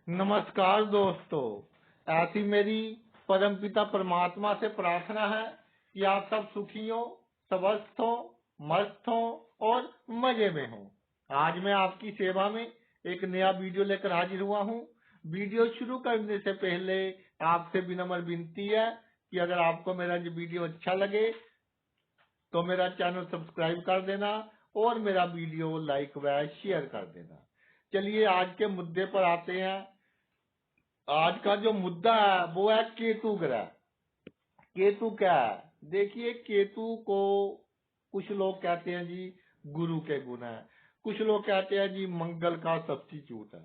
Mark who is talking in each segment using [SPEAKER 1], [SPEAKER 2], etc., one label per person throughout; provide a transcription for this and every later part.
[SPEAKER 1] नमस्कार दोस्तों, ऐसी मेरी परमपिता परमात्मा से प्रार्थना है कि आप सब सुखी हो, स्वस्थ हो, मस्त हो और मजे में हो। आज मैं आपकी सेवा में एक नया वीडियो लेकर हाजिर हुआ हूँ। वीडियो शुरू करने से पहले आपसे विनम्र विनती है कि अगर आपको मेरा ये वीडियो अच्छा लगे तो मेरा चैनल सब्सक्राइब कर देना और मेरा वीडियो लाइक व शेयर कर देना। चलिए आज के मुद्दे पर आते हैं। आज का जो मुद्दा है वो है केतु ग्रह। केतु क्या है? देखिए, केतु को कुछ लोग कहते हैं जी गुरु के गुण है, कुछ लोग कहते हैं जी मंगल का सब्स्टिट्यूट है।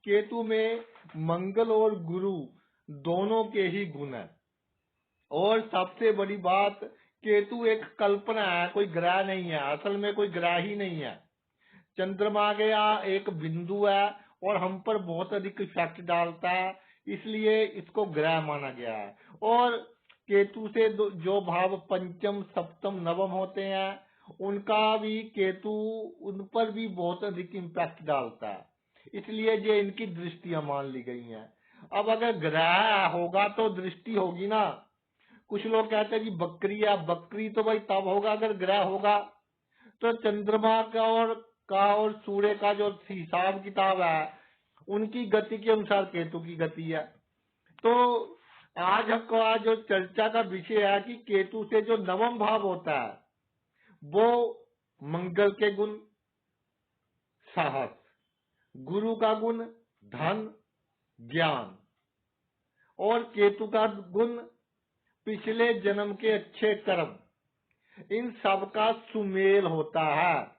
[SPEAKER 1] केतु में मंगल और गुरु दोनों के ही गुण है। और सबसे बड़ी बात, केतु एक कल्पना है, कोई ग्रह नहीं है। असल में कोई ग्रह ही नहीं है। चंद्रमा गया एक बिंदु है और हम पर बहुत अधिक इफेक्ट डालता है, इसलिए इसको ग्रह माना गया है। और केतु से जो भाव पंचम सप्तम नवम होते हैं उनका भी केतु उन पर भी बहुत अधिक इम्पैक्ट डालता है, इसलिए ये इनकी दृष्टियां मान ली गई हैं। अब अगर ग्रह होगा तो दृष्टि होगी ना। कुछ लोग कहते हैं कि बकरी है, बकरी तो भाई तब होगा अगर ग्रह होगा। तो चंद्रमा का और सूर्य का जो हिसाब किताब है उनकी गति के अनुसार केतु की गति है। तो आज का जो चर्चा का विषय है कि केतु से जो नवम भाव होता है वो मंगल के गुण साहस, गुरु का गुण धन ज्ञान और केतु का गुण पिछले जन्म के अच्छे कर्म, इन सब का सुमेल होता है।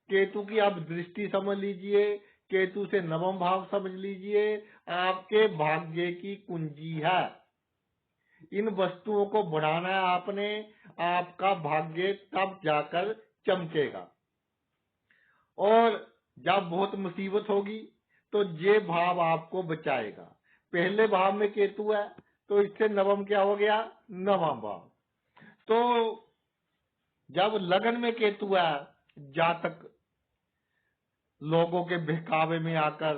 [SPEAKER 1] केतु की आप दृष्टि समझ लीजिए, केतु से नवम भाव समझ लीजिए, आपके भाग्य की कुंजी है। इन वस्तुओं को बढ़ाना है आपने, आपका भाग्य तब जाकर चमकेगा। और जब बहुत मुसीबत होगी तो ये भाव आपको बचाएगा। पहले भाव में केतु है तो इससे नवम क्या हो गया? नवम भाव। तो जब लगन में केतु है, जातक लोगों के बहकावे में आकर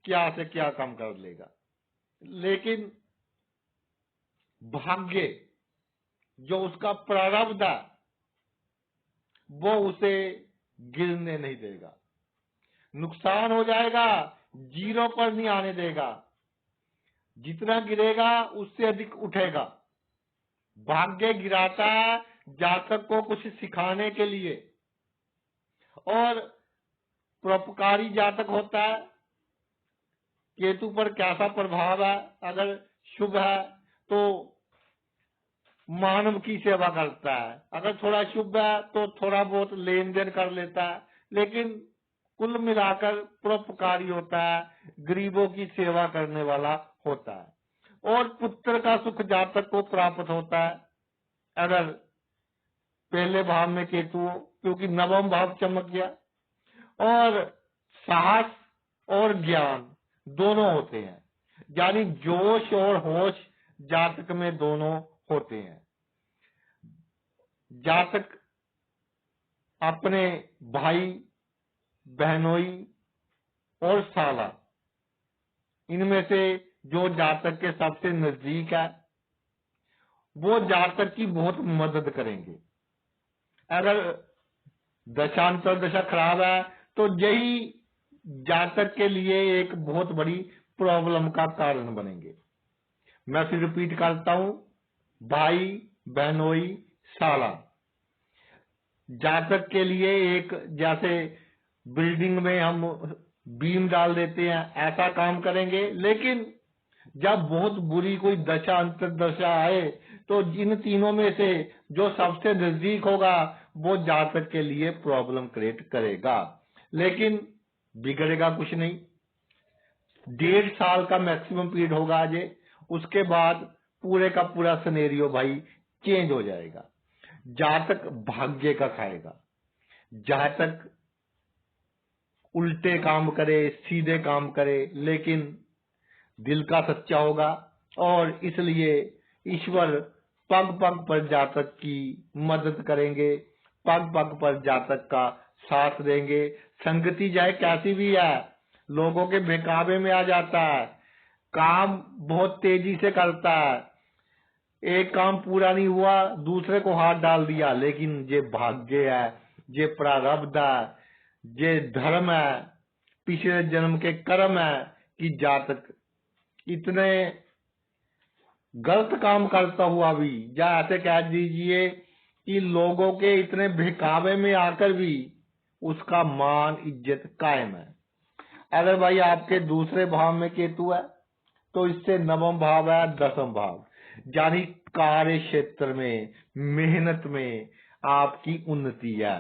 [SPEAKER 1] क्या से क्या काम कर लेगा, लेकिन भाग्य जो उसका प्रारब्ध है वो उसे गिरने नहीं देगा। नुकसान हो जाएगा, जीरो पर नहीं आने देगा। जितना गिरेगा उससे अधिक उठेगा। भाग्य गिराता है जातक को कुछ सिखाने के लिए। और परोपकारी जातक होता है। केतु पर कैसा प्रभाव है? अगर शुभ है तो मानव की सेवा करता है, अगर थोड़ा शुभ है तो थोड़ा बहुत लेन देन कर लेता है, लेकिन कुल मिलाकर परोपकारी होता है, गरीबों की सेवा करने वाला होता है। और पुत्र का सुख जातक को प्राप्त होता है अगर पहले भाव में केतु हो, क्योंकि नवम भाव चमक गया। और साहस और ज्ञान दोनों होते हैं, यानी जोश और होश जातक में दोनों होते हैं। जातक अपने भाई बहनोई और साला, इनमें से जो जातक के सबसे नजदीक है वो जातक की बहुत मदद करेंगे। अगर दशांतर दशा खराब है तो यही जातक के लिए एक बहुत बड़ी प्रॉब्लम का कारण बनेंगे। मैं फिर रिपीट करता हूं, भाई बहनोई साला जातक के लिए एक, जैसे बिल्डिंग में हम बीम डाल देते हैं ऐसा काम करेंगे। लेकिन जब बहुत बुरी कोई दशा अंतर्दशा आए तो इन तीनों में से जो सबसे नजदीक होगा वो जातक के लिए प्रॉब्लम क्रिएट करेगा, लेकिन बिगड़ेगा कुछ नहीं। 1.5 साल का मैक्सिमम पीरियड होगा आज, उसके बाद पूरे का पूरा सिनेरियो भाई चेंज हो जाएगा। जातक भाग्य का खाएगा। जातक उल्टे काम करे, सीधे काम करे, लेकिन दिल का सच्चा होगा। और इसलिए ईश्वर पग पग पर जातक की मदद करेंगे, पग पग पर जातक का साथ देंगे। संगति चाहे कैसी भी है, लोगों के बहकावे में आ जाता है, काम बहुत तेजी से करता है, एक काम पूरा नहीं हुआ दूसरे को हाथ डाल दिया। लेकिन ये भाग्य है, ये प्रारब्ध है, ये धर्म है, पिछले जन्म के कर्म है कि जातक इतने गलत काम करता हुआ भी, या ऐसे कह दीजिए कि लोगों के इतने बहकावे में आकर भी उसका मान इज्जत कायम है। अगर भाई आपके दूसरे भाव में केतु है तो इससे नवम भाव है दसम भाव, यानी कार्य क्षेत्र में, मेहनत में आपकी उन्नति है।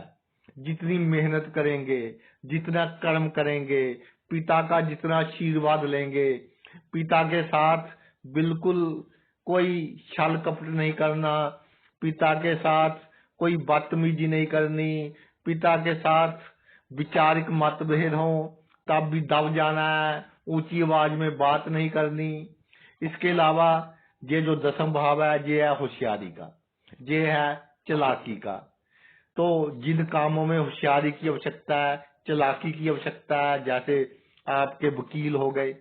[SPEAKER 1] जितनी मेहनत करेंगे, जितना कर्म करेंगे, पिता का जितना आशीर्वाद लेंगे, पिता के साथ बिल्कुल कोई छल कपट नहीं करना, पिता के साथ कोई बदतमीजी नहीं करनी, पिता के साथ विचारिक मतभेद हो तब भी दब जाना है, ऊंची आवाज में बात नहीं करनी। इसके अलावा ये जो दसम भाव है ये है होशियारी का, ये है चालाकी का। तो जिन कामों में होशियारी की आवश्यकता है, चालाकी की आवश्यकता है, जैसे आपके वकील हो गए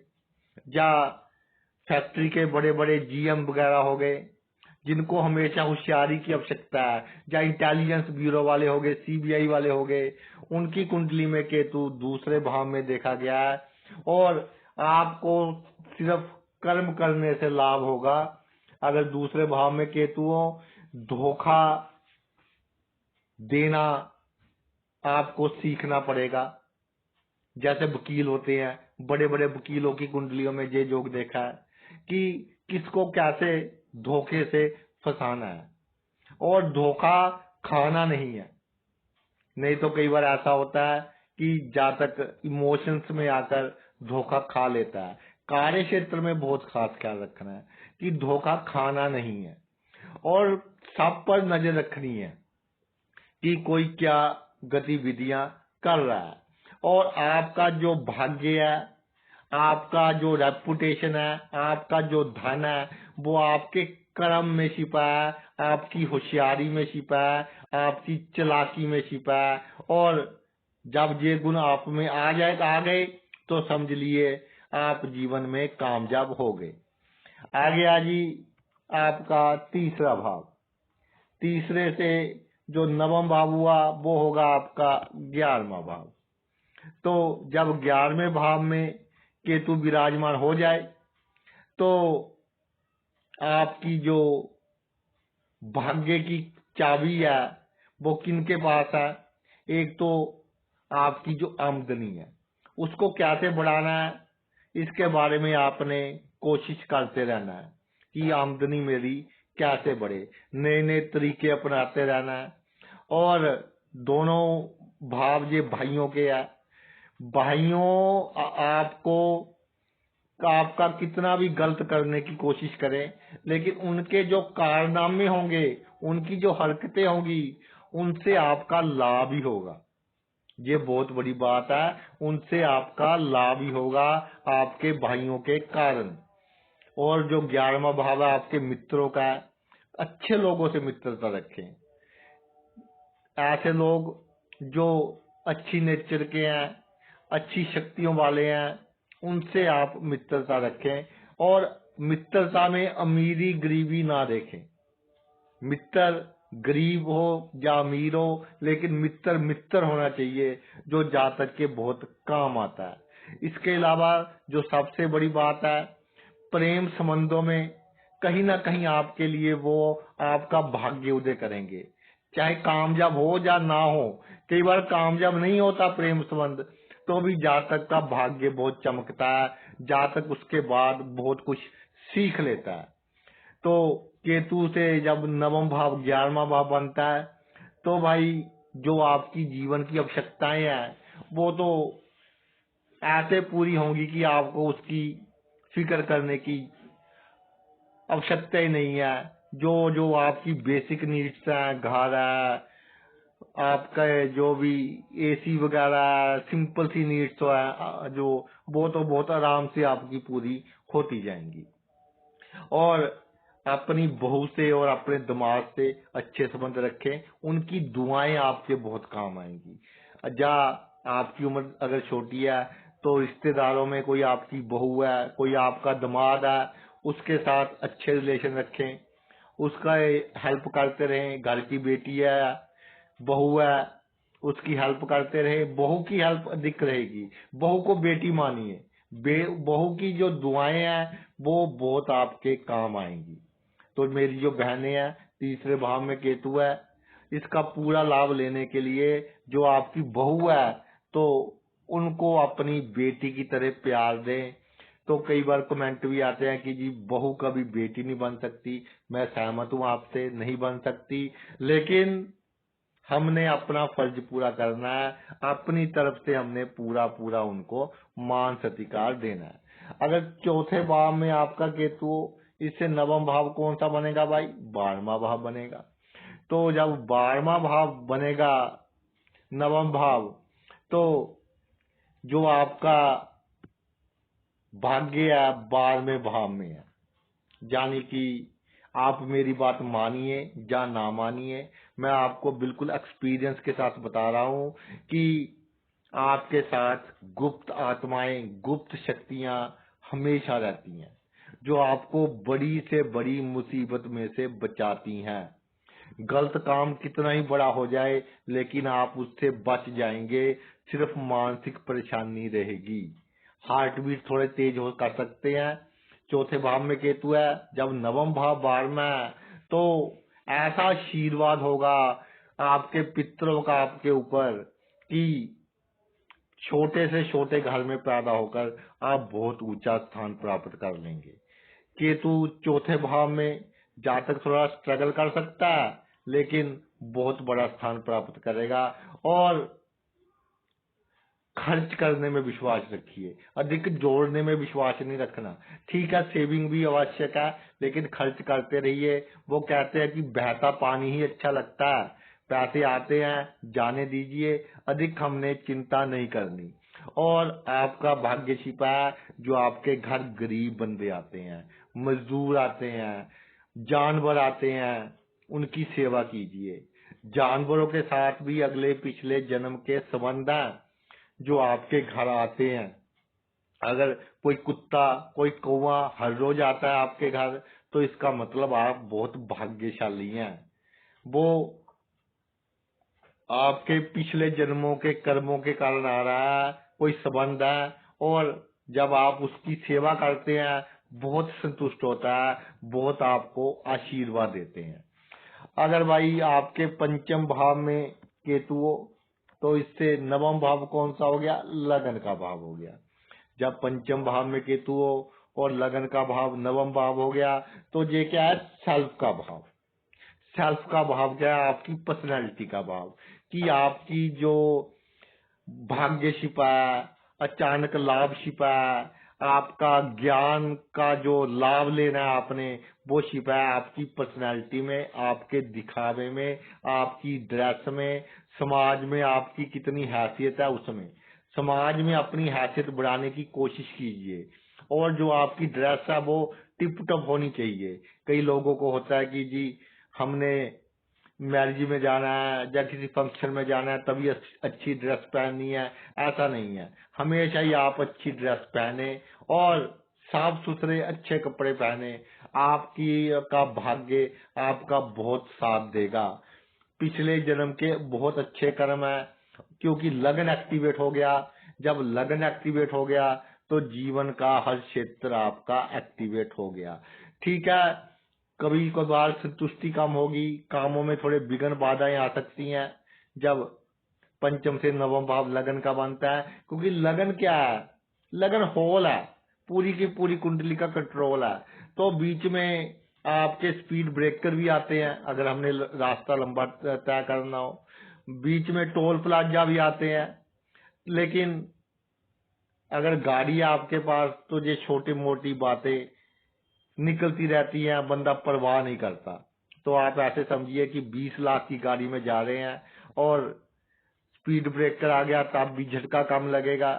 [SPEAKER 1] या फैक्ट्री के बड़े बड़े जीएम वगैरह हो गए, जिनको हमेशा होशियारी की आवश्यकता है, या इंटेलिजेंस ब्यूरो वाले हो गए, सीबीआई वाले हो गए, उनकी कुंडली में केतु दूसरे भाव में देखा गया है। और आपको सिर्फ कर्म करने से लाभ होगा। अगर दूसरे भाव में केतु हो, धोखा देना आपको सीखना पड़ेगा। जैसे वकील होते हैं, बड़े बड़े वकीलों की कुंडलियों में ये योग देखा है कि किसको कैसे धोखे से फंसाना है, और धोखा खाना नहीं है। नहीं तो कई बार ऐसा होता है कि जातक इमोशंस में आकर धोखा खा लेता है। कार्य क्षेत्र में बहुत खास ख्याल रखना है कि धोखा खाना नहीं है, और सब पर नजर रखनी है कि कोई क्या गतिविधियां कर रहा है। और आपका जो भाग्य है, आपका जो रेपुटेशन है, आपका जो धन है, वो आपके कर्म में छिपा है, आपकी होशियारी में छिपा है, आपकी चालाकी में छिपा है। और जब ये गुण आप में आ गए तो समझ लिए आप जीवन में कामयाब हो गए। आगे आ जी आपका तीसरा भाव। तीसरे से जो नवम भाव हुआ वो होगा आपका 11वां भाव। तो जब 11वें भाव में केतु विराजमान हो जाए तो आपकी जो भाग्य की चाबी है वो किनके पास है? एक तो आपकी जो आमदनी है उसको कैसे बढ़ाना है, इसके बारे में आपने कोशिश करते रहना है कि आमदनी मेरी कैसे बढ़े, नए नए तरीके अपनाते रहना है। और दोनों भाव ये भाइयों के है। भाइयों आपको आपका कितना भी गलत करने की कोशिश करें, लेकिन उनके जो कारनामे होंगे, उनकी जो हरकतें होंगी, उनसे आपका लाभ ही होगा। ये बहुत बड़ी बात है, उनसे आपका लाभ ही होगा आपके भाइयों के कारण। और जो 11वां भाव है आपके मित्रों का है, अच्छे लोगों से मित्रता रखें। ऐसे लोग जो अच्छी नेचर के हैं, अच्छी शक्तियों वाले हैं, उनसे आप मित्रता रखें। और मित्रता में अमीरी गरीबी ना देखें। मित्र गरीब हो या अमीर हो, लेकिन मित्र मित्र होना चाहिए जो जातक के बहुत काम आता है। इसके अलावा जो सबसे बड़ी बात है, प्रेम संबंधों में कहीं ना कहीं आपके लिए वो आपका भाग्य उदय करेंगे, चाहे कामयाब हो या ना हो। कई बार कामयाब नहीं होता प्रेम संबंध, तो भी जातक का भाग्य बहुत चमकता है, जातक उसके बाद बहुत कुछ सीख लेता है। तो केतु से जब नवम भाव 11वां भाव बनता है तो भाई जो आपकी जीवन की आवश्यकताएं हैं वो तो ऐसे पूरी होंगी कि आपको उसकी फिक्र करने की आवश्यकता ही नहीं है। जो जो आपकी बेसिक नीड्स हैं, घर है, आपका जो भी एसी वगैरह सिंपल सी नीड्स तो है जो, वो तो बहुत आराम से आपकी पूरी होती जाएंगी। और अपनी बहू से और अपने दिमाग से अच्छे संबंध रखें, उनकी दुआएं आपके बहुत काम आएंगी। या आपकी उम्र अगर छोटी है तो रिश्तेदारों में कोई आपकी बहू है, कोई आपका दामाद है, उसके साथ अच्छे रिलेशन रखें, उसका हेल्प करते रहें। घर की बेटी है, बहू है, उसकी हेल्प करते रहे। बहू की हेल्प अधिक रहेगी, बहू को बेटी मानिए। बहू की जो दुआएं हैं वो बहुत आपके काम आएंगी। तो मेरी जो बहनें हैं, तीसरे भाव में केतु है, इसका पूरा लाभ लेने के लिए जो आपकी बहू है तो उनको अपनी बेटी की तरह प्यार दें। तो कई बार कमेंट भी आते हैं कि जी बहू कभी बेटी नहीं बन सकती। मैं सहमत हूँ आपसे, नहीं बन सकती, लेकिन हमने अपना फर्ज पूरा करना है। अपनी तरफ से हमने पूरा पूरा उनको मान सत्कार देना है। अगर चौथे भाव में आपका केतु हो, इससे नवम भाव कौन सा बनेगा भाई? 12वां भाव बनेगा। तो जब 12वां भाव बनेगा, नवम भाव, तो जो आपका भाग्य है 12वें भाव में है। यानी कि आप मेरी बात मानिए या ना मानिए, मैं आपको बिल्कुल एक्सपीरियंस के साथ बता रहा हूं कि आपके साथ गुप्त आत्माएं, गुप्त शक्तियां हमेशा रहती हैं, जो आपको बड़ी से बड़ी मुसीबत में से बचाती हैं। गलत काम कितना ही बड़ा हो जाए, लेकिन आप उससे बच जाएंगे। सिर्फ मानसिक परेशानी रहेगी। हार्ट बीट थोड़े तेज हो कर सकते हैं। चौथे भाव में केतु है, जब नवम भाव 12वां है, तो ऐसा आशीर्वाद होगा आपके पितरों का आपके ऊपर कि छोटे से छोटे घर में पैदा होकर आप बहुत ऊंचा स्थान प्राप्त कर लेंगे। केतु चौथे भाव में जातक थोड़ा स्ट्रगल कर सकता है, लेकिन बहुत बड़ा स्थान प्राप्त करेगा। और खर्च करने में विश्वास रखिए, अधिक जोड़ने में विश्वास नहीं रखना। ठीक है, सेविंग भी आवश्यक है, लेकिन खर्च करते रहिए। वो कहते हैं कि बहता पानी ही अच्छा लगता है। पैसे आते हैं, जाने दीजिए, अधिक हमने चिंता नहीं करनी। और आपका भाग्य छिपा है, जो आपके घर गरीब बंदे आते हैं, मजदूर आते हैं, जानवर आते हैं, उनकी सेवा कीजिए। जानवरों के साथ भी अगले पिछले जन्म के संबंध हैं जो आपके घर आते हैं। अगर कोई कुत्ता, कोई कौवा हर रोज आता है आपके घर, तो इसका मतलब आप बहुत भाग्यशाली हैं। वो आपके पिछले जन्मों के कर्मों के कारण आ रहा है, कोई संबंध है। और जब आप उसकी सेवा करते हैं, बहुत संतुष्ट होता है, बहुत आपको आशीर्वाद देते हैं। अगर भाई आपके पंचम भाव में केतु हो, तो इससे नवम भाव कौन सा हो गया? लगन का भाव हो गया। जब पंचम भाव में केतु हो और लगन का भाव नवम भाव हो गया, तो ये क्या है? सेल्फ का भाव। सेल्फ का भाव क्या है? आपकी पर्सनैलिटी का भाव, कि आपकी जो भाग्य छिपा है, अचानक लाभ छिपा है, आपका ज्ञान का जो लाभ लेना है आपने, वो छिपा है आपकी पर्सनैलिटी में, आपके दिखावे में, आपकी ड्रेस में, समाज में आपकी कितनी हैसियत है उसमें। समाज में अपनी हैसियत बढ़ाने की कोशिश कीजिए। और जो आपकी ड्रेस है वो टिप टॉप होनी चाहिए। कई लोगों को होता है कि जी हमने मैरिज में जाना है या किसी फंक्शन में जाना है तभी अच्छी ड्रेस पहननी है। ऐसा नहीं है, हमेशा ही आप अच्छी ड्रेस पहने और साफ सुथरे अच्छे कपड़े पहने। आपकी का भाग्य आपका बहुत साथ देगा। पिछले जन्म के बहुत अच्छे कर्म है, क्योंकि लगन एक्टिवेट हो गया। जब लगन एक्टिवेट हो गया तो जीवन का हर क्षेत्र आपका एक्टिवेट हो गया। ठीक है, कभी कभार संतुष्टि कम होगी, कामों में थोड़े विघ्न बाधाएं आ सकती हैं जब पंचम से नवम भाव लगन का बनता है। क्योंकि लगन क्या है? लगन होल है, पूरी की पूरी कुंडली का कंट्रोल है। तो बीच में आपके स्पीड ब्रेकर भी आते हैं अगर हमने रास्ता लंबा तय करना हो। बीच में टोल प्लाजा भी आते हैं। लेकिन अगर गाड़ी है आपके पास तो ये छोटी मोटी बातें निकलती रहती हैं, बंदा परवाह नहीं करता। तो आप ऐसे समझिए कि 20 लाख की गाड़ी में जा रहे हैं और स्पीड ब्रेकर आ गया तब भी झटका कम लगेगा।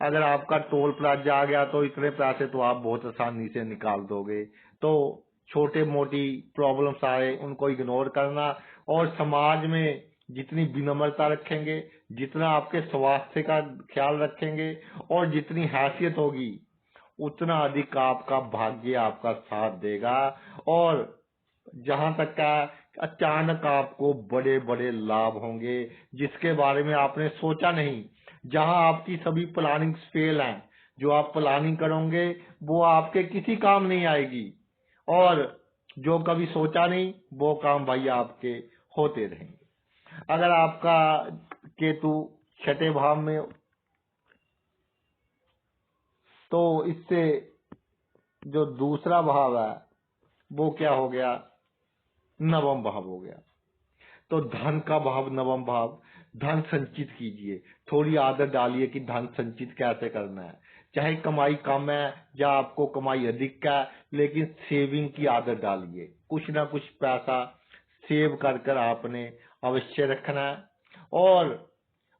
[SPEAKER 1] अगर आपका टोल प्लाजा आ गया तो इतने पैसे तो आप बहुत आसानी से निकाल दोगे। तो छोटे मोटी प्रॉब्लम्स आए उनको इग्नोर करना, और समाज में जितनी विनम्रता रखेंगे, जितना आपके स्वास्थ्य का ख्याल रखेंगे और जितनी हैसियत होगी उतना अधिक आपका भाग्य आपका साथ देगा। और जहां तक का अचानक आपको बड़े बड़े लाभ होंगे जिसके बारे में आपने सोचा नहीं। जहां आपकी सभी प्लानिंग फेल हैं, जो आप प्लानिंग करोगे वो आपके किसी काम नहीं आएगी, और जो कभी सोचा नहीं वो काम भाई आपके होते रहेंगे। अगर आपका केतु छठे भाव में, तो इससे जो दूसरा भाव है वो क्या हो गया, नवम भाव हो गया। तो धन का भाव नवम भाव, धन संचित कीजिए, थोड़ी आदत डालिए कि धन संचित कैसे करना है। चाहे कमाई कम है या आपको कमाई अधिक है, लेकिन सेविंग की आदत डालिए। कुछ ना कुछ पैसा सेव कर कर आपने अवश्य रखना है, और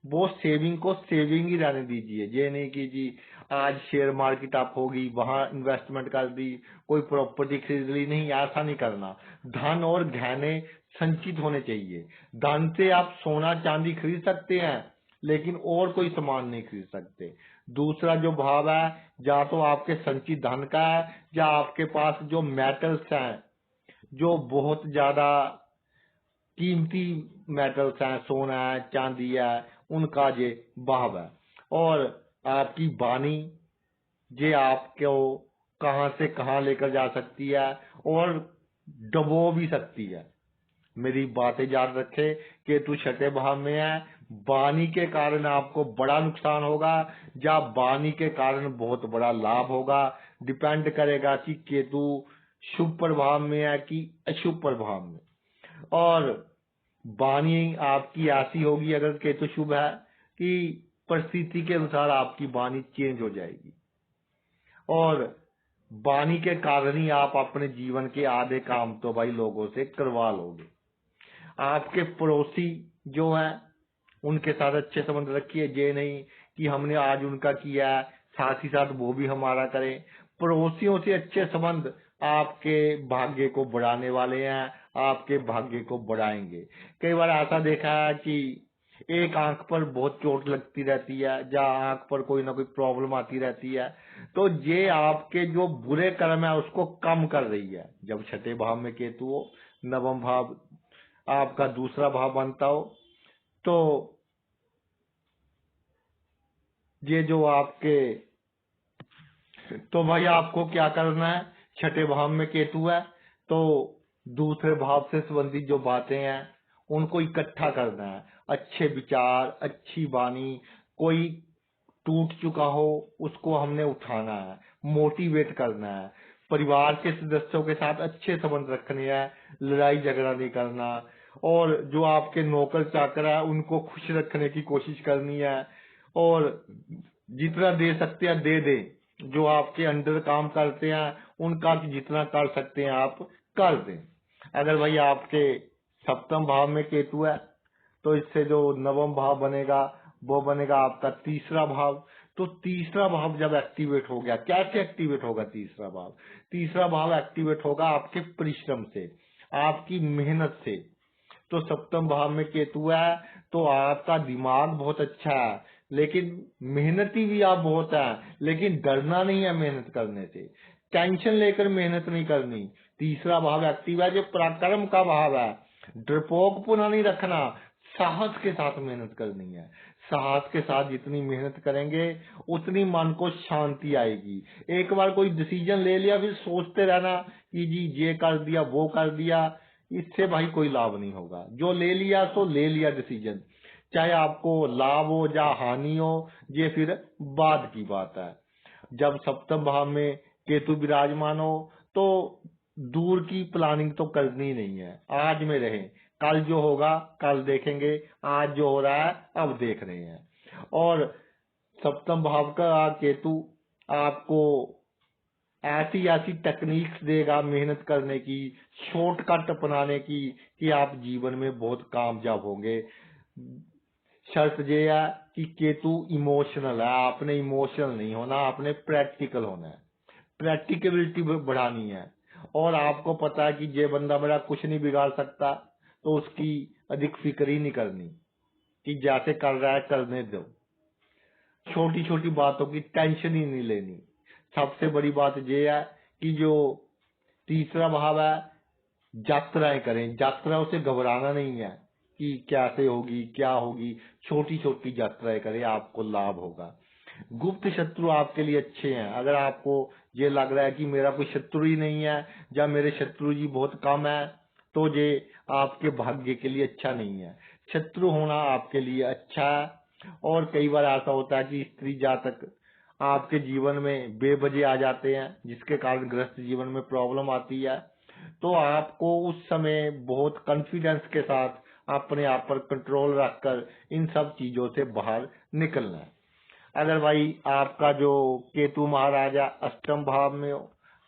[SPEAKER 1] वो सेविंग को सेविंग ही रहने दीजिए। ये नहीं कि जी आज शेयर मार्केट अप होगी वहां इन्वेस्टमेंट कर दी, कोई प्रॉपर्टी खरीद ली, नहीं, ऐसा नहीं करना। धन और गहने संचित होने चाहिए। धन से आप सोना चांदी खरीद सकते हैं, लेकिन और कोई सामान नहीं खरीद सकते। दूसरा जो भाव है, या तो आपके संचित धन का है, या आपके पास जो मेटल्स हैं, जो बहुत ज्यादा कीमती मेटल्स हैं, सोना है, चांदी है, उनका ये भाव है। और आपकी वाणी ये आपको कहां से कहां लेकर जा सकती है और डबो भी सकती है। मेरी बातें याद रखे, केतु छठे भाव में है, वाणी के कारण आपको बड़ा नुकसान होगा या वाणी के कारण बहुत बड़ा लाभ होगा। डिपेंड करेगा कि केतु शुभ प्रभाव में है कि अशुभ प्रभाव में। और वाणी आपकी ऐसी होगी अगर केतु शुभ है कि परिस्थिति के अनुसार आपकी वाणी चेंज हो जाएगी, और वाणी के कारण ही आप अपने जीवन के आधे काम तो भाई लोगों से करवा लोगे। आपके पड़ोसी जो हैं उनके साथ अच्छे संबंध रखिए। ये नहीं कि हमने आज उनका किया है साथ ही साथ वो भी हमारा करें। पड़ोसियों से अच्छे संबंध आपके भाग्य को बढ़ाने वाले हैं, आपके भाग्य को बढ़ाएंगे। कई बार ऐसा देखा है कि एक आंख पर बहुत चोट लगती रहती है या आंख पर कोई ना कोई प्रॉब्लम आती रहती है, तो ये आपके जो बुरे कर्म है उसको कम कर रही है। जब छठे भाव में केतु हो, नवम भाव आपका दूसरा भाव बनता हो, तो ये जो आपके, तो भाई आपको क्या करना है, छठे भाव में केतु है तो दूसरे भाव से संबंधित जो बातें हैं उनको इकट्ठा करना है। अच्छे विचार, अच्छी वाणी, कोई टूट चुका हो उसको हमने उठाना है, मोटिवेट करना है। परिवार के सदस्यों के साथ अच्छे संबंध रखने हैं, लड़ाई झगड़ा नहीं करना। और जो आपके नौकर चाकर है उनको खुश रखने की कोशिश करनी है, और जितना दे सकते हैं दे दें। जो आपके अंडर काम करते हैं उनका जितना कर सकते हैं आप कर दें। अगर भाई आपके सप्तम भाव में केतु है तो इससे जो नवम भाव बनेगा वो बनेगा आपका तीसरा भाव। तो तीसरा भाव जब एक्टिवेट हो गया, कैसे एक्टिवेट होगा तीसरा भाव? तीसरा भाव एक्टिवेट होगा आपके परिश्रम से, आपकी मेहनत से। तो सप्तम भाव में केतु है तो आपका दिमाग बहुत अच्छा है, लेकिन मेहनती भी आप बहुत है, लेकिन डरना नहीं है मेहनत करने से, टेंशन लेकर मेहनत नहीं करनी। तीसरा भाव एक्टिव है जो पराक्रम का भाव है, डरपोक पुनः नहीं रखना, साहस के साथ मेहनत करनी है। साहस के साथ जितनी मेहनत करेंगे उतनी मन को शांति आएगी। एक बार कोई डिसीजन ले लिया फिर सोचते रहना कि जी ये कर दिया वो कर दिया, इससे भाई कोई लाभ नहीं होगा। जो ले लिया तो ले लिया डिसीजन, चाहे आपको लाभ हो या हानि हो, ये फिर बाद की बात है। जब सप्तम भाव में केतु विराजमान हो तो दूर की प्लानिंग तो करनी नहीं है, आज में रहें। कल जो होगा कल देखेंगे, आज जो हो रहा है अब देख रहे हैं। और सप्तम भाव का केतु आपको ऐसी ऐसी टेक्निक्स देगा मेहनत करने की, शॉर्टकट अपनाने की, कि आप जीवन में बहुत कामयाब होंगे। शर्त ये है कि केतु इमोशनल है, आपने इमोशनल नहीं होना, आपने प्रैक्टिकल होना है, प्रैक्टिकबिलिटी बढ़ानी है। और आपको पता है कि ये बंदा मेरा कुछ नहीं बिगाड़ सकता, तो उसकी अधिक फिक्र ही नहीं करनी। कि जैसे कर रहा है करने दो, छोटी छोटी बातों की टेंशन ही नहीं लेनी। सबसे बड़ी बात ये है कि जो तीसरा भाव है, यात्राएं करें। यात्राओं से घबराना नहीं है कि कैसे होगी क्या होगी, छोटी छोटी यात्राएं करें, आपको लाभ होगा। गुप्त शत्रु आपके लिए अच्छे हैं। अगर आपको ये लग रहा है कि मेरा कोई शत्रु ही नहीं है या मेरे शत्रु जी बहुत कम है, तो ये आपके भाग्य के लिए अच्छा नहीं है। शत्रु होना आपके लिए अच्छा है। और कई बार ऐसा होता है कि स्त्री जातक आपके जीवन में बेवजह आ जाते हैं, जिसके कारण गृहस्थ जीवन में प्रॉब्लम आती है। तो आपको उस समय बहुत कॉन्फिडेंस के साथ अपने आप पर कंट्रोल रखकर इन सब चीजों से बाहर निकलना है। अगर भाई आपका जो केतु महाराजा अष्टम भाव में हो,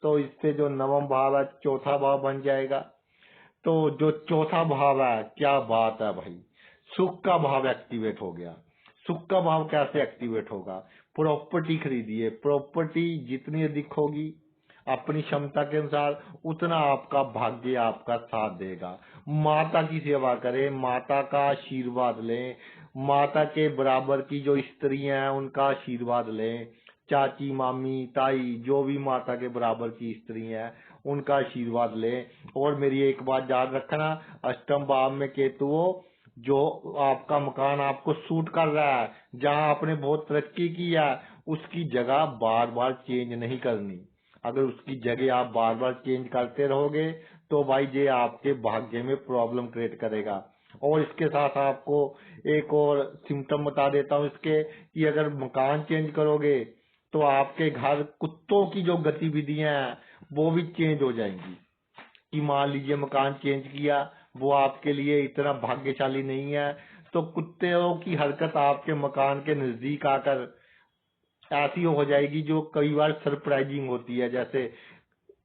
[SPEAKER 1] तो इससे जो नवम भाव है चौथा भाव बन जाएगा। तो जो चौथा भाव है, क्या बात है भाई, सुख का भाव एक्टिवेट हो गया। सुख का भाव कैसे एक्टिवेट होगा? प्रॉपर्टी खरीदिए। प्रॉपर्टी जितनी अधिक होगी अपनी क्षमता के अनुसार, उतना आपका भाग्य आपका साथ देगा। माता की सेवा करें, माता का आशीर्वाद लें, माता के बराबर की जो स्त्रियां हैं उनका आशीर्वाद लें। चाची, मामी, ताई, जो भी माता के बराबर की स्त्री हैं उनका आशीर्वाद लें। और मेरी एक बात याद रखना, अष्टम भाव में केतु हो, जो आपका मकान आपको सूट कर रहा है, जहां आपने बहुत तरक्की की है, उसकी जगह बार बार चेंज नहीं करनी। अगर उसकी जगह आप बार बार चेंज करते रहोगे तो भाई ये आपके भाग्य में प्रॉब्लम क्रिएट करेगा। और इसके साथ आपको एक और सिम्टम बता देता हूँ इसके, कि अगर मकान चेंज करोगे तो आपके घर कुत्तों की जो गतिविधियां हैं वो भी चेंज हो जाएंगी। कि मान लीजिए मकान चेंज किया, वो आपके लिए इतना भाग्यशाली नहीं है, तो कुत्तों की हरकत आपके मकान के नजदीक आकर ऐसी हो जाएगी जो कई बार सरप्राइजिंग होती है। जैसे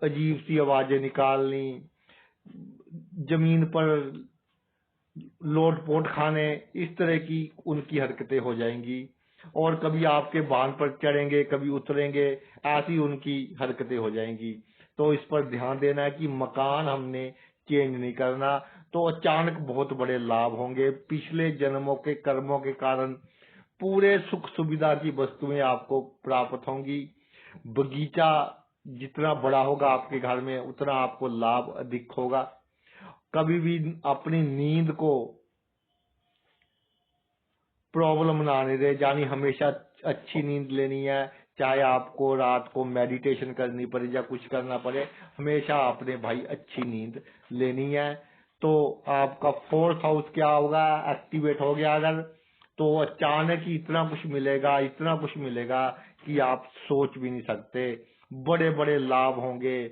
[SPEAKER 1] अजीब सी आवाजें निकालनी, जमीन पर लोटपोट खाने, इस तरह की उनकी हरकतें हो जाएंगी। और कभी आपके बांध पर चढ़ेंगे, कभी उतरेंगे, ऐसी उनकी हरकतें हो जाएंगी। तो इस पर ध्यान देना है कि मकान हमने चेंज नहीं करना। तो अचानक बहुत बड़े लाभ होंगे। पिछले जन्मों के कर्मों के कारण पूरे सुख सुविधा की वस्तुएं आपको प्राप्त होंगी। बगीचा जितना बड़ा होगा आपके घर में, उतना आपको लाभ अधिक होगा। कभी भी अपनी नींद को प्रॉब्लम ना आने दे, यानी हमेशा अच्छी नींद लेनी है। चाहे आपको रात को मेडिटेशन करनी पड़े या कुछ करना पड़े, हमेशा आपने भाई अच्छी नींद लेनी है। तो आपका फोर्थ हाउस क्या होगा, एक्टिवेट हो गया अगर, तो अचानक ही इतना कुछ मिलेगा, इतना कुछ मिलेगा कि आप सोच भी नहीं सकते। बड़े बड़े लाभ होंगे,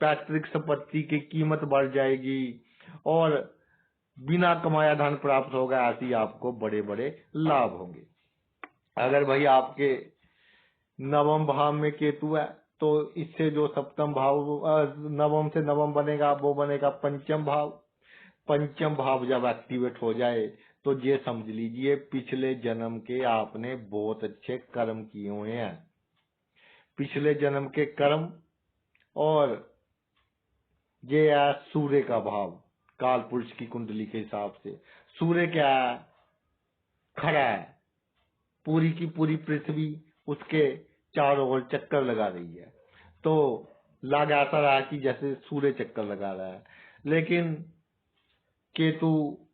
[SPEAKER 1] पैतृक संपत्ति की कीमत बढ़ जाएगी और बिना कमाया धन प्राप्त होगा। ऐसे ही आपको बड़े बड़े लाभ होंगे। अगर भाई आपके नवम भाव में केतु है, तो इससे जो सप्तम भाव नवम से नवम बनेगा वो बनेगा पंचम भाव। पंचम भाव जब एक्टिवेट हो जाए तो ये समझ लीजिए पिछले जन्म के आपने बहुत अच्छे कर्म किए हुए हैं। पिछले जन्म के कर्म। और ये है सूर्य का भाव। काल पुरुष की कुंडली के हिसाब से सूर्य क्या है, खड़ा है। पूरी की पूरी पृथ्वी उसके चारों ओर चक्कर लगा रही है। तो लग ऐसा रहा कि जैसे सूर्य चक्कर लगा रहा है। लेकिन केतु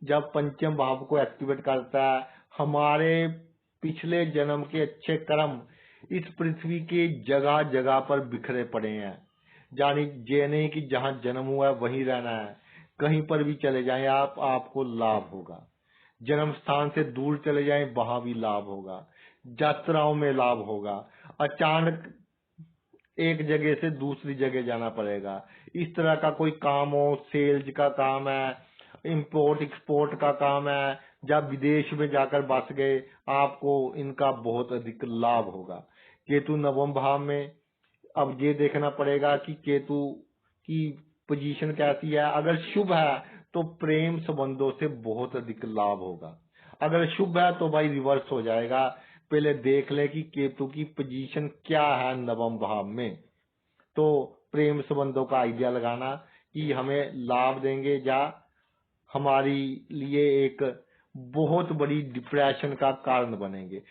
[SPEAKER 1] जब पंचम भाव को एक्टिवेट करता है, हमारे पिछले जन्म के अच्छे कर्म इस पृथ्वी के जगह जगह पर बिखरे पड़े हैं। यानी ये नहीं कि जहाँ जन्म हुआ है वहीं रहना है, कहीं पर भी चले जाएं आप, आपको लाभ होगा। जन्म स्थान से दूर चले जाएं, वहां भी लाभ होगा। यात्राओं में लाभ होगा। अचानक एक जगह से दूसरी जगह जाना पड़ेगा, इस तरह का कोई काम हो, सेल्स का काम है, इंपोर्ट एक्सपोर्ट का काम है, जब विदेश में जाकर बस गए, आपको इनका बहुत अधिक लाभ होगा। केतु नवम भाव में, अब ये देखना पड़ेगा कि केतु की पोजीशन कैसी है। अगर शुभ है तो प्रेम संबंधों से बहुत अधिक लाभ होगा। अगर शुभ है तो भाई रिवर्स हो जाएगा। पहले देख ले कि केतु की पोजीशन क्या है नवम भाव में, तो प्रेम संबंधों का आइडिया लगाना कि हमें लाभ देंगे या हमारी लिए एक बहुत बड़ी डिप्रेशन का कारण बनेंगे।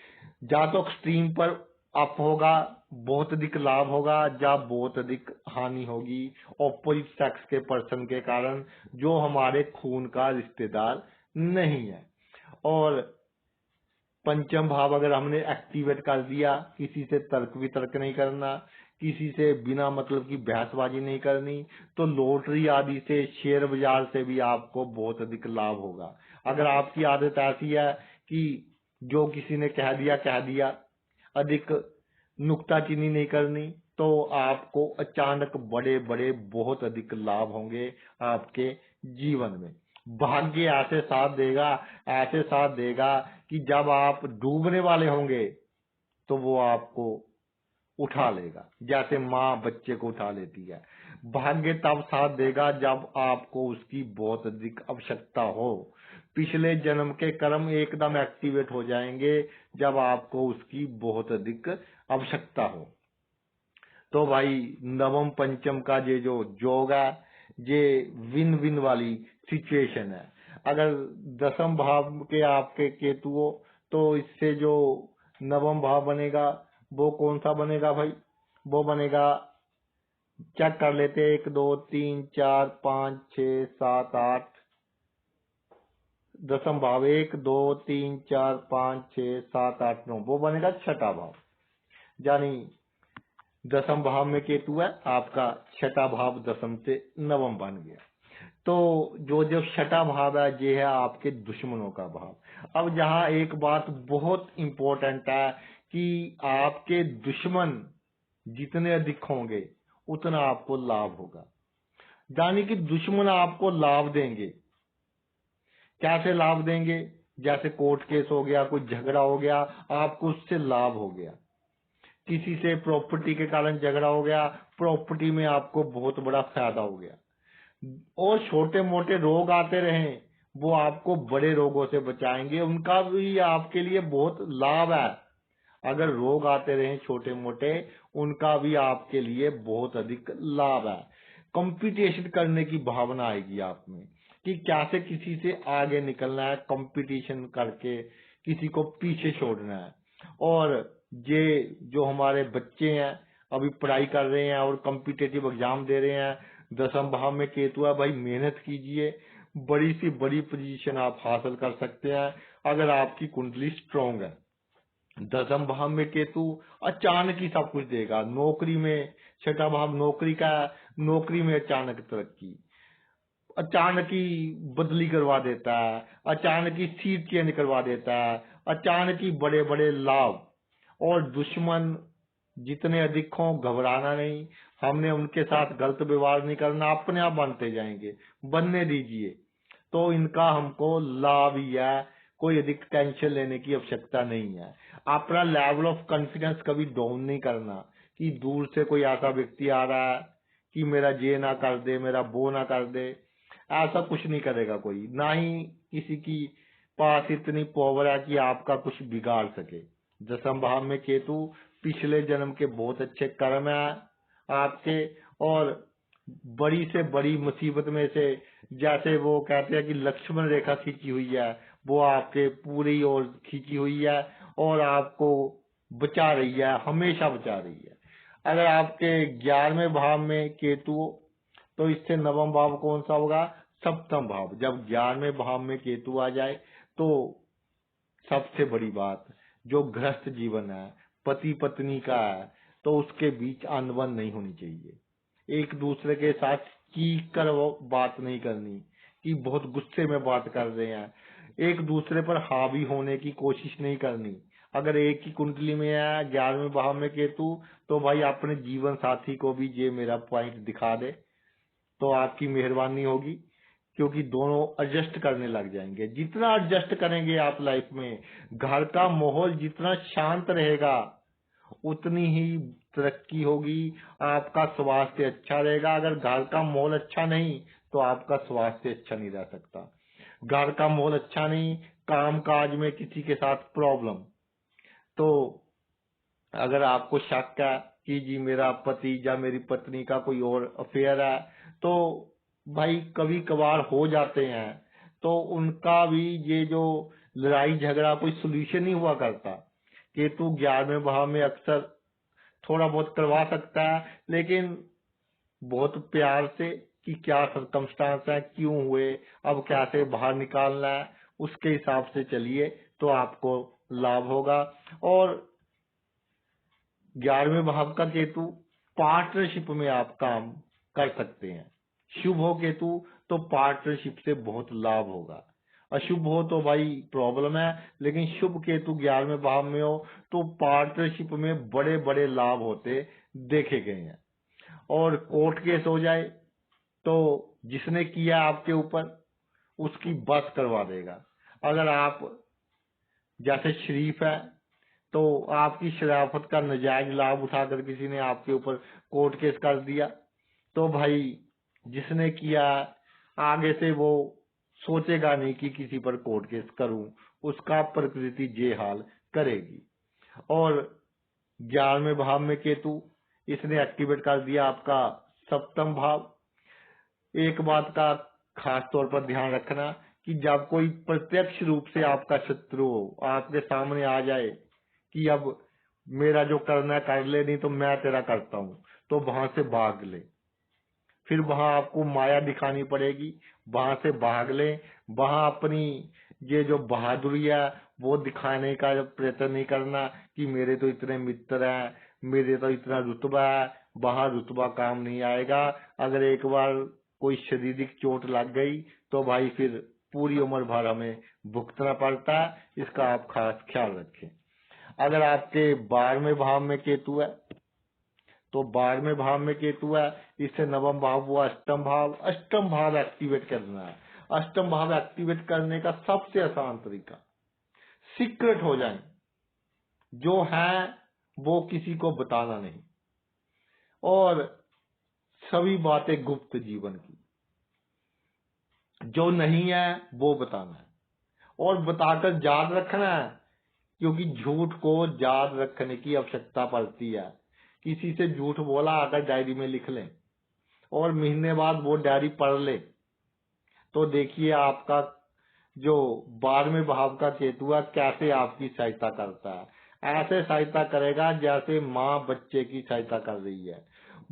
[SPEAKER 1] या तो एक्सट्रीम पर अप होगा, बहुत अधिक लाभ होगा, या बहुत अधिक हानि होगी ऑपोजिट सेक्स के पर्सन के कारण, जो हमारे खून का रिश्तेदार नहीं है। और पंचम भाव अगर हमने एक्टिवेट कर दिया, किसी से तर्क वितर्क नहीं करना, किसी से बिना मतलब की बहसबाजी नहीं करनी, तो लॉटरी आदि से, शेयर बाजार से भी आपको बहुत अधिक लाभ होगा। अगर आपकी आदत ऐसी है कि जो किसी ने कह दिया, अधिक नुक्ताचीनी नहीं करनी, तो आपको अचानक बड़े बड़े बहुत अधिक लाभ होंगे आपके जीवन में। भाग्य ऐसे साथ देगा कि जब आप डूबने वाले होंगे तो वो आपको उठा लेगा, जैसे माँ बच्चे को उठा लेती है। भाग्य तब साथ देगा जब आपको उसकी बहुत अधिक आवश्यकता हो। पिछले जन्म के कर्म एकदम एक्टिवेट हो जाएंगे जब आपको उसकी बहुत अधिक आवश्यकता हो। तो भाई नवम पंचम का ये जो योग है, ये विन विन वाली सिचुएशन है। अगर दसम भाव के आपके केतु हो, तो इससे जो नवम भाव बनेगा वो कौन सा बनेगा भाई? वो बनेगा, चेक कर लेते हैं, 1 2 3 4 5 6 7 8। दसम भाव 1 2 3 4 5 6 7 8 9, वो बनेगा छठा भाव। यानी दसम भाव में केतु है, आपका छठा भाव दसम से नवम बन गया। तो जो छठा भाव है, ये है आपके दुश्मनों का भाव। अब यहाँ एक बात बहुत इंपॉर्टेंट है कि आपके दुश्मन जितने अधिक होंगे उतना आपको लाभ होगा। यानी कि दुश्मन आपको लाभ देंगे। कैसे लाभ देंगे? जैसे कोर्ट केस हो गया, कोई झगड़ा हो गया, आपको उससे लाभ हो गया। किसी से प्रॉपर्टी के कारण झगड़ा हो गया, प्रॉपर्टी में आपको बहुत बड़ा फायदा हो गया। और छोटे मोटे रोग आते रहे, वो आपको बड़े रोगों से बचाएंगे, उनका भी आपके लिए बहुत लाभ है। अगर रोग आते रहे छोटे मोटे, उनका भी आपके लिए बहुत अधिक लाभ है। कंपटीशन करने की भावना आएगी आप में कि कैसे किसी से आगे निकलना है, कंपटीशन करके किसी को पीछे छोड़ना है। और ये जो हमारे बच्चे हैं, अभी पढ़ाई कर रहे हैं और कॉम्पिटिटिव एग्जाम दे रहे हैं, दसम भाव में केतु है, भाई मेहनत कीजिए, बड़ी सी बड़ी पोजीशन आप हासिल कर सकते हैं अगर आपकी कुंडली स्ट्रांग है। दसम भाव में केतु अचानक ही सब कुछ देगा। नौकरी में, छठा भाव नौकरी का, नौकरी में अचानक तरक्की, अचानक ही बदली करवा देता है, अचानक ही सीट चेंज करवा देता है, अचानक ही बड़े बड़े लाभ। और दुश्मन जितने अधिक हों, घबराना नहीं, हमने उनके साथ गलत व्यवहार नहीं करना, अपने आप बनते जाएंगे, बनने दीजिए। तो इनका हमको लाभ ही है, कोई अधिक टेंशन लेने की आवश्यकता नहीं है। अपना लेवल ऑफ कॉन्फिडेंस कभी डाउन नहीं करना कि दूर से कोई ऐसा व्यक्ति आ रहा है कि मेरा ये ना कर दे, मेरा वो ना कर दे। ऐसा कुछ नहीं करेगा कोई, ना ही किसी की पास इतनी पावर है कि आपका कुछ बिगाड़ सके। दसम भाव में केतु, पिछले जन्म के बहुत अच्छे कर्म है आपके, और बड़ी से बड़ी मुसीबत में से, जैसे वो कहते हैं कि लक्ष्मण रेखा खींची हुई है, वो आपके पूरी ओर खींची हुई है और आपको बचा रही है, हमेशा बचा रही है। अगर आपके 11वें भाव में केतु हो, तो इससे नवम भाव कौन सा होगा? सप्तम भाव। जब 11वें भाव में केतु आ जाए, तो सबसे बड़ी बात, जो गृहस्थ जीवन है, पति पत्नी का है, तो उसके बीच अनबन नहीं होनी चाहिए। एक दूसरे के साथ चीख कर बात नहीं करनी कि बहुत गुस्से में बात कर रहे हैं, एक दूसरे पर हावी होने की कोशिश नहीं करनी। अगर एक ही कुंडली में है 11वें भाव में केतु, तो भाई अपने जीवन साथी को भी ये मेरा पॉइंट दिखा दे, तो आपकी मेहरबानी होगी, क्योंकि दोनों एडजस्ट करने लग जाएंगे। जितना एडजस्ट करेंगे आप लाइफ में, घर का माहौल जितना शांत रहेगा, उतनी ही तरक्की होगी, आपका स्वास्थ्य अच्छा रहेगा। अगर घर का माहौल अच्छा नहीं, तो आपका स्वास्थ्य अच्छा नहीं रह सकता। घर का माहौल अच्छा नहीं, काम काज में किसी के साथ प्रॉब्लम, तो अगर आपको शक है कि जी मेरा पति या मेरी पत्नी का कोई और अफेयर है, तो भाई कभी कभार हो जाते हैं, तो उनका भी ये जो लड़ाई झगड़ा कोई सोल्यूशन नहीं हुआ करता। केतु 11वें भाव में अक्सर थोड़ा बहुत करवा सकता है, लेकिन बहुत प्यार से कि क्या सरकमस्टांस है, क्यों हुए, अब कैसे बाहर निकालना है, उसके हिसाब से चलिए तो आपको लाभ होगा। और 11वें भाव का केतु पार्टनरशिप में आप काम कर सकते हैं। शुभ हो केतु तो पार्टनरशिप से बहुत लाभ होगा, अशुभ हो तो भाई प्रॉब्लम है। लेकिन शुभ केतु 11वें भाव में हो तो पार्टनरशिप में बड़े बड़े लाभ होते देखे गए हैं। और कोर्ट केस हो जाए तो जिसने किया आपके ऊपर उसकी बस करवा देगा। अगर आप जैसे शरीफ है तो आपकी शराफत का नजायज लाभ उठाकर किसी ने आपके ऊपर कोर्ट केस कर दिया तो भाई जिसने किया आगे से वो सोचेगा नहीं कि किसी पर कोर्ट केस करूं, उसका प्रकृति ये हाल करेगी। और 11वें भाव में केतु इसने एक्टिवेट कर दिया आपका सप्तम भाव। एक बात का खास तौर पर ध्यान रखना कि जब कोई प्रत्यक्ष रूप से आपका शत्रु हो, आपके सामने आ जाए कि अब मेरा जो करना है कर ले, नहीं तो मैं तेरा करता हूं, तो वहां से भाग ले। फिर वहां आपको माया दिखानी पड़ेगी, वहां से भाग ले। वहां अपनी ये जो बहादुरी है वो दिखाने का प्रयत्न नहीं करना कि मेरे तो इतने मित्र हैं, मेरे तो इतना रुतबा है। वहां रुतबा काम नहीं आएगा। अगर एक बार कोई शारीरिक चोट लग गई तो भाई फिर पूरी उम्र भर हमें भुगतना पड़ता है, इसका आप खास ख्याल रखें। अगर आपके 12वें भाव में केतु है तो 12वें भाव में केतु है, इससे नवम भाव हुआ अष्टम भाव। अष्टम भाव एक्टिवेट करना है। अष्टम भाव एक्टिवेट करने का सबसे आसान तरीका सीक्रेट हो जाए, जो है वो किसी को बताना नहीं, और सभी बातें गुप्त जीवन की, जो नहीं है वो बताना है और बताकर याद रखना है, क्योंकि झूठ को याद रखने की आवश्यकता पड़ती है। किसी से झूठ बोला अगर डायरी में लिख लें और महीने बाद वो डायरी पढ़ ले तो देखिए आपका जो 12वें भाव का केतु है कैसे आपकी सहायता करता है। ऐसे सहायता करेगा जैसे माँ बच्चे की सहायता कर रही है।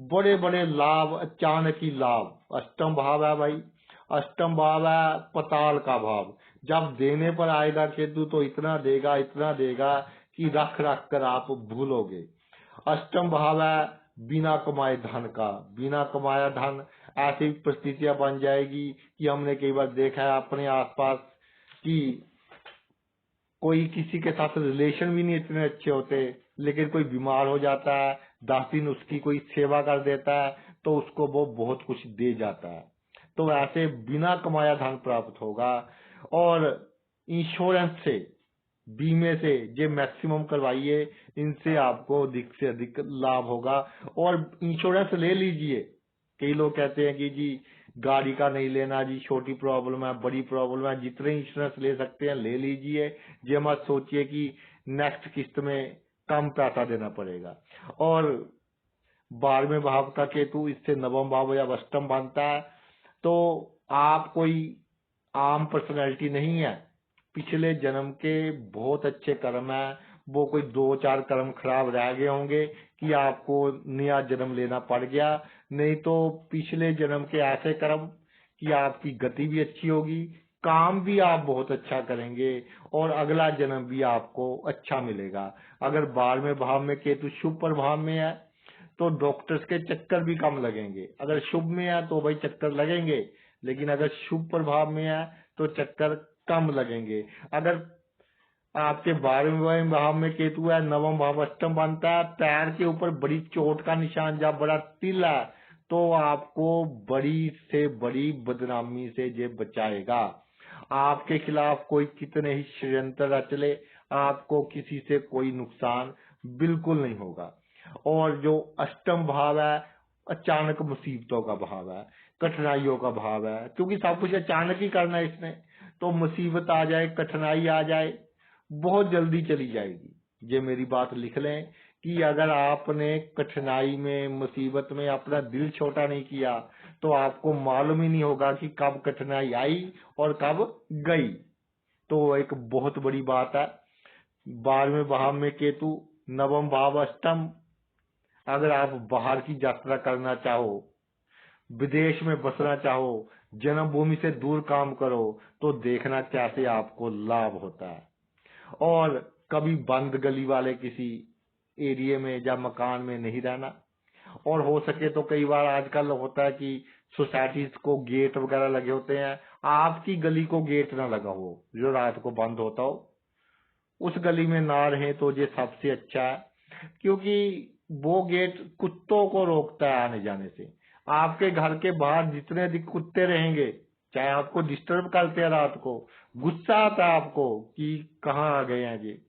[SPEAKER 1] बड़े बड़े लाभ, अचानक ही लाभ। अष्टम भाव है भाई, अष्टम भाव है पताल का भाव। जब देने पर आएगा केतु तो इतना देगा कि रख रख कर आप भूलोगे। अष्टम भाव है बिना कमाए धन का। बिना कमाया धन ऐसी परिस्थितियां बन जाएगी कि हमने कई बार देखा है अपने आसपास कि कोई किसी के साथ रिलेशन भी नहीं इतने अच्छे होते, लेकिन कोई बीमार हो जाता है, 10 दिन उसकी कोई सेवा कर देता है तो उसको वो बहुत कुछ दे जाता है। तो ऐसे बिना कमाया धन प्राप्त होगा। और इंश्योरेंस से, बीमे से ये मैक्सिमम करवाइए, इनसे आपको अधिक से अधिक लाभ होगा। और इंश्योरेंस ले लीजिए। कई लोग कहते हैं कि जी गाड़ी का नहीं लेना जी, छोटी प्रॉब्लम है, बड़ी प्रॉब्लम है, जितने इंश्योरेंस ले सकते हैं ले लीजिए। ये मत सोचिए कि नेक्स्ट किस्त में कम पैसा देना पड़ेगा। और 12वें भाव का केतु इससे नवम भाव या अष्टम बनता है, तो आप कोई आम पर्सनैलिटी नहीं है। पिछले जन्म के बहुत अच्छे कर्म है, वो कोई 2-4 कर्म खराब रह गए होंगे कि आपको नया जन्म लेना पड़ गया। नहीं तो पिछले जन्म के ऐसे कर्म कि आपकी गति भी अच्छी होगी, काम भी आप बहुत अच्छा करेंगे और अगला जन्म भी आपको अच्छा मिलेगा। अगर 12वें भाव में केतु शुभ प्रभाव में है तो डॉक्टर्स के चक्कर भी कम लगेंगे। अगर शुभ में है तो भाई चक्कर लगेंगे, लेकिन अगर शुभ प्रभाव में है तो चक्कर कम लगेंगे। अगर आपके 12वें भाव में केतु है, नवम भाव अष्टम बनता है, पैर के ऊपर बड़ी चोट का निशान या बड़ा तिल है तो आपको बड़ी से बड़ी बदनामी से ये बचाएगा। आपके खिलाफ कोई कितने ही षड्यंत्र रच ले, आपको किसी से कोई नुकसान बिल्कुल नहीं होगा। और जो अष्टम भाव है अचानक मुसीबतों का भाव है, कठिनाइयों का भाव है, क्योंकि सब कुछ अचानक ही करना है इसने। तो मुसीबत आ जाए, कठिनाई आ जाए, बहुत जल्दी चली जाएगी। ये मेरी बात लिख लें कि अगर आपने कठिनाई में, मुसीबत में अपना दिल छोटा नहीं किया तो आपको मालूम ही नहीं होगा कि कब कठिनाई आई और कब गई। तो एक बहुत बड़ी बात है। 12वें भाव में केतु, नवम भाव अष्टम। अगर आप बाहर की यात्रा करना चाहो, विदेश में बसना चाहो, जन्मभूमि से दूर काम करो, तो देखना कैसे आपको लाभ होता है। और कभी बंद गली वाले किसी एरिया में या मकान में नहीं रहना। और हो सके तो कई बार आजकल होता है कि सोसाइटीज को गेट वगैरह लगे होते हैं, आपकी गली को गेट ना लगा हो जो रात को बंद होता हो, उस गली में ना रहे तो ये सबसे अच्छा है। क्योंकि वो गेट कुत्तों को रोकता है आने जाने से। आपके घर के बाहर जितने अधिक कुत्ते रहेंगे, चाहे आपको डिस्टर्ब करते हैं रात को, गुस्सा आता है आपको कि कहाँ आ गए हैं ये,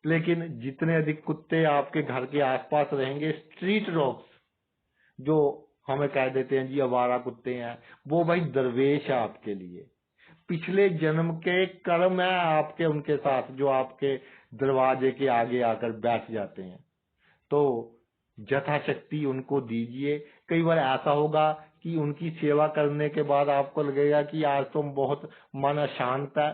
[SPEAKER 1] लेकिन जितने अधिक कुत्ते आपके घर के आसपास रहेंगे, स्ट्रीट डॉग्स जो हमें कह देते हैं जी आवारा कुत्ते हैं, वो भाई दरवेश है आपके लिए। पिछले जन्म के कर्म है आपके उनके साथ, जो आपके दरवाजे के आगे आकर बैठ जाते हैं। तो यथाशक्ति उनको दीजिए। कई बार ऐसा होगा कि उनकी सेवा करने के बाद आपको लगेगा कि आज तो बहुत मन अशांत है,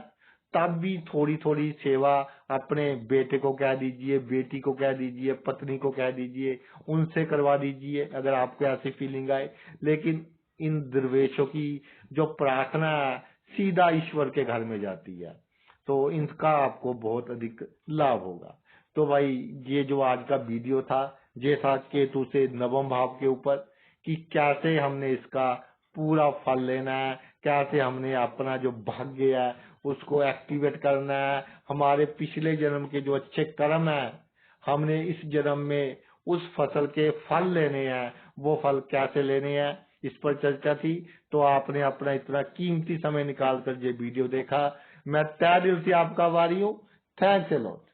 [SPEAKER 1] तब भी थोड़ी थोड़ी सेवा अपने बेटे को कह दीजिए, बेटी को कह दीजिए, पत्नी को कह दीजिए, उनसे करवा दीजिए अगर आपको ऐसी फीलिंग आए। लेकिन इन दरवेशों की जो प्रार्थना है सीधा ईश्वर के घर में जाती है, तो इनका आपको बहुत अधिक लाभ होगा। तो भाई ये जो आज का वीडियो था, ये था केतु से नवम भाव के ऊपर कि कैसे हमने इसका पूरा फल लेना है, कैसे हमने अपना जो भाग्य है उसको एक्टिवेट करना है। हमारे पिछले जन्म के जो अच्छे कर्म है, हमने इस जन्म में उस फसल के फल लेने हैं, वो फल कैसे लेने हैं, इस पर चर्चा थी। तो आपने अपना इतना कीमती समय निकाल कर ये वीडियो देखा, मैं तहे दिल से आपका आभारी हूँ। Thanks a lot.